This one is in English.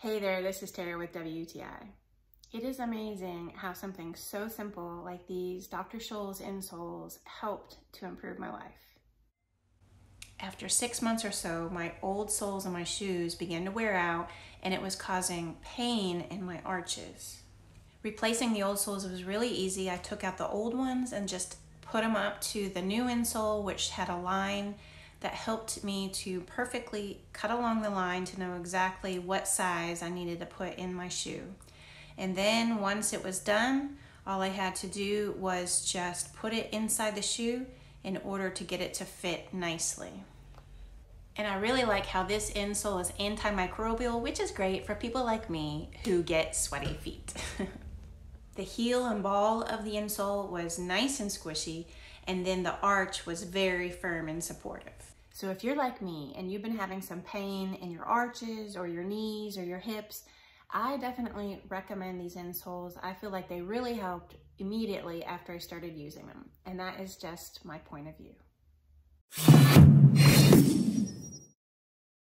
Hey there, this is Tara with WTI. It is amazing how something so simple like these Dr. Scholl's insoles helped to improve my life. After 6 months or so, my old soles of my shoes began to wear out and it was causing pain in my arches. Replacing the old soles was really easy. I took out the old ones and just put them up to the new insole, which had a line that helped me to perfectly cut along the line to know exactly what size I needed to put in my shoe. And then once it was done, all I had to do was just put it inside the shoe in order to get it to fit nicely. And I really like how this insole is antimicrobial, which is great for people like me who get sweaty feet. The heel and ball of the insole was nice and squishy, and then the arch was very firm and supportive. So if you're like me and you've been having some pain in your arches or your knees or your hips, I definitely recommend these insoles. I feel like they really helped immediately after I started using them. And that is just my point of view.